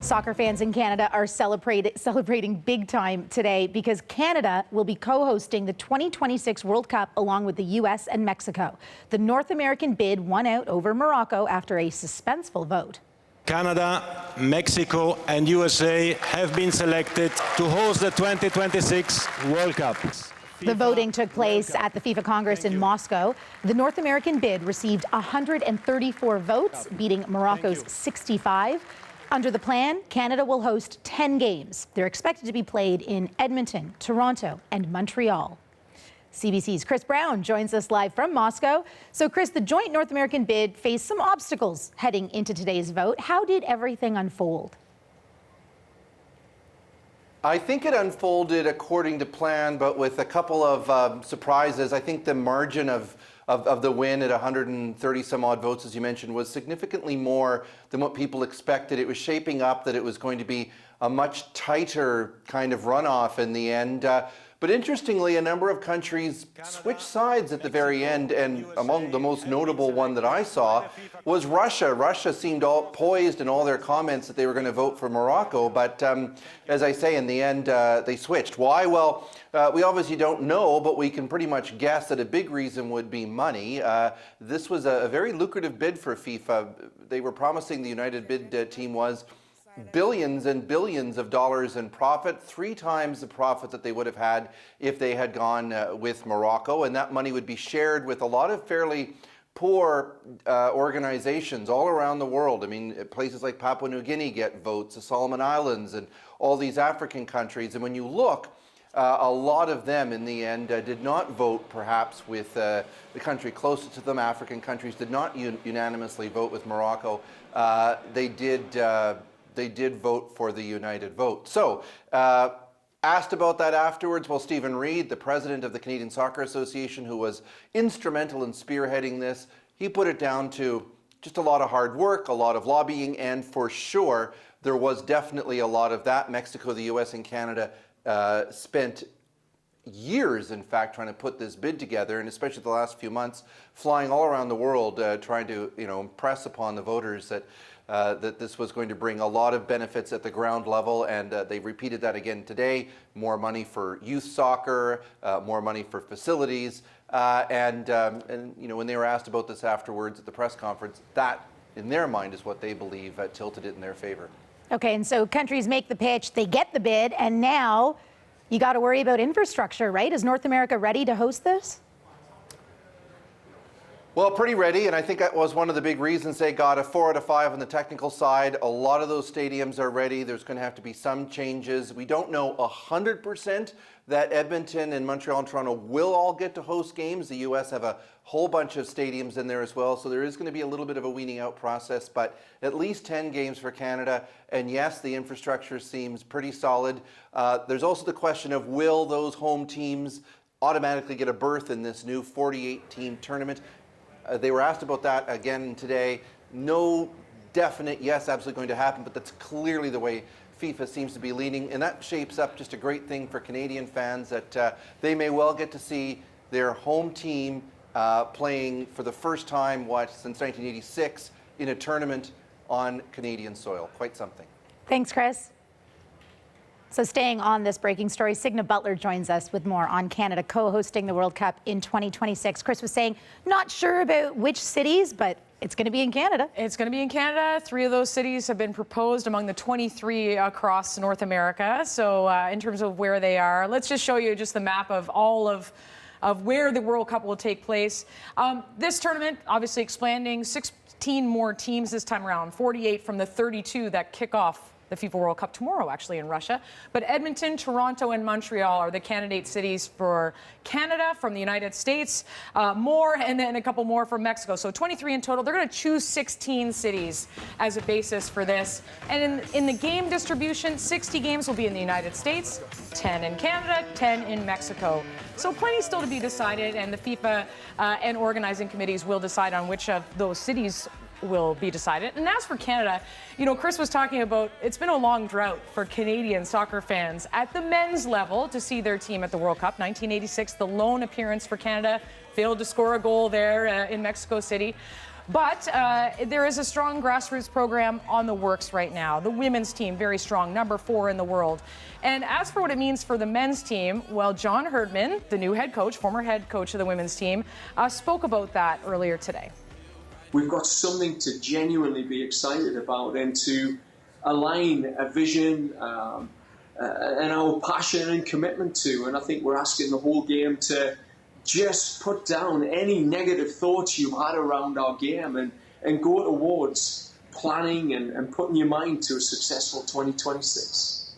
Soccer fans in Canada are celebrating big time today because Canada will be co-hosting the 2026 World Cup along with the U.S. and Mexico. The North American bid won out over Morocco after a suspenseful vote. Canada, Mexico and USA have been selected to host the 2026 World Cup. The voting took place at the FIFA Congress in Moscow. The North American bid received 134 votes, beating Morocco's 65. Under the plan, Canada will host 10 games. They're expected to be played in Edmonton, Toronto, and Montreal. CBC's Chris Brown joins us live from Moscow. So, Chris, the joint North American bid faced some obstacles heading into today's vote. How did everything unfold? I think it unfolded according to plan, but with a couple of surprises. I think the margin of the win at 130 some odd votes, as you mentioned, was significantly more than what people expected. It was shaping up that it was going to be a much tighter kind of runoff in the end. But interestingly, a number of countries switched sides at the very end, and among the most notable one that I saw was Russia. Russia seemed all poised in all their comments that they were going to vote for Morocco, but as I say, in the end, they switched. Why? Well, we obviously don't know, but we can pretty much guess that a big reason would be money. This was a very lucrative bid for FIFA. They were promising, the United Bid team was, billions and billions of dollars in profit, 3 times the profit that they would have had if they had gone with Morocco, and that money would be shared with a lot of fairly poor organizations all around the world. I mean, places like Papua New Guinea get votes, the Solomon Islands, and all these African countries. And when you look, a lot of them in the end did not vote perhaps with the country closest to them. African countries did not unanimously vote with Morocco. They did vote for the united vote. So, asked about that afterwards, well, Stephen Reid, the president of the Canadian Soccer Association, who was instrumental in spearheading this, he put it down to just a lot of hard work, a lot of lobbying, and for sure, there was definitely a lot of that. Mexico, the US, and Canada spent years, in fact, trying to put this bid together, and especially the last few months, flying all around the world, trying to impress upon the voters that this was going to bring a lot of benefits at the ground level, and they repeated that again today. More money for youth soccer, more money for facilities, and when they were asked about this afterwards at the press conference, that, in their mind, is what they believe tilted it in their favor. Okay, and so countries make the pitch, they get the bid, and now you got to worry about infrastructure, right? Is North America ready to host this? Well, pretty ready, and I think that was one of the big reasons they got a 4 out of 5 on the technical side. A lot of those stadiums are ready. There's going to have to be some changes. We don't know 100% that Edmonton and Montreal and Toronto will all get to host games. The U.S. have a whole bunch of stadiums in there as well, so there is going to be a little bit of a weaning out process, but at least 10 games for Canada. And yes, the infrastructure seems pretty solid. There's also the question of, will those home teams automatically get a berth in this new 48-team tournament? They were asked about that again today. No definite yes, absolutely going to happen, but that's clearly the way FIFA seems to be leaning, and that shapes up just a great thing for Canadian fans, that they may well get to see their home team playing for the first time, since 1986 in a tournament on Canadian soil. Quite something. Thanks, Chris. So staying on this breaking story, Signa Butler joins us with more on Canada co-hosting the World Cup in 2026. Chris was saying, not sure about which cities, but it's going to be in Canada. It's going to be in Canada. 3 of those cities have been proposed among the 23 across North America. So in terms of where they are, let's just show you just the map of all of where the World Cup will take place. This tournament, obviously expanding, 16 more teams this time around, 48 from the 32 that kick off the FIFA World Cup tomorrow, actually, in Russia. But Edmonton, Toronto, and Montreal are the candidate cities for Canada from the United States, more, and then a couple more from Mexico. So 23 in total. They're going to choose 16 cities as a basis for this. And in the game distribution, 60 games will be in the United States, 10 in Canada, 10 in Mexico. So plenty still to be decided, and the FIFA and organizing committees will decide on which of those cities will be decided. And as for Canada, Chris was talking about, it's been a long drought for Canadian soccer fans at the men's level to see their team at the World Cup. 1986, the lone appearance for Canada, failed to score a goal there in Mexico City. But there is a strong grassroots program on the works right now. The women's team, very strong, number 4 in the world. And as for what it means for the men's team, well, John Herdman, the new head coach, former head coach of the women's team, spoke about that earlier today. We've got something to genuinely be excited about and to align a vision and our passion and commitment to. And I think we're asking the whole game to just put down any negative thoughts you had around our game and go towards planning and putting your mind to a successful 2026.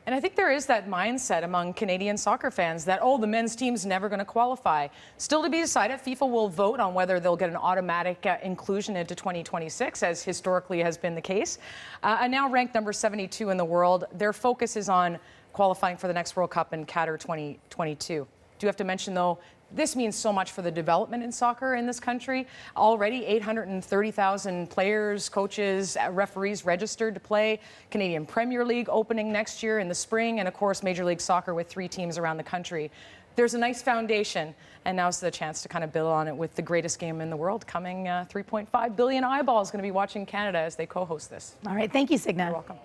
And I think there is that mindset among Canadian soccer fans that, oh, the men's team's never going to qualify. Still to be decided, FIFA will vote on whether they'll get an automatic inclusion into 2026, as historically has been the case. And now ranked number 72 in the world, their focus is on qualifying for the next World Cup in Qatar 2022. Do have to mention, though, this means so much for the development in soccer in this country. Already 830,000 players, coaches, referees registered to play. Canadian Premier League opening next year in the spring, and of course Major League Soccer with 3 teams around the country. There's a nice foundation, and now's the chance to kind of build on it with the greatest game in the world coming. 3.5 billion eyeballs going to be watching Canada as they co-host this. All right, thank you, Signa. You're welcome.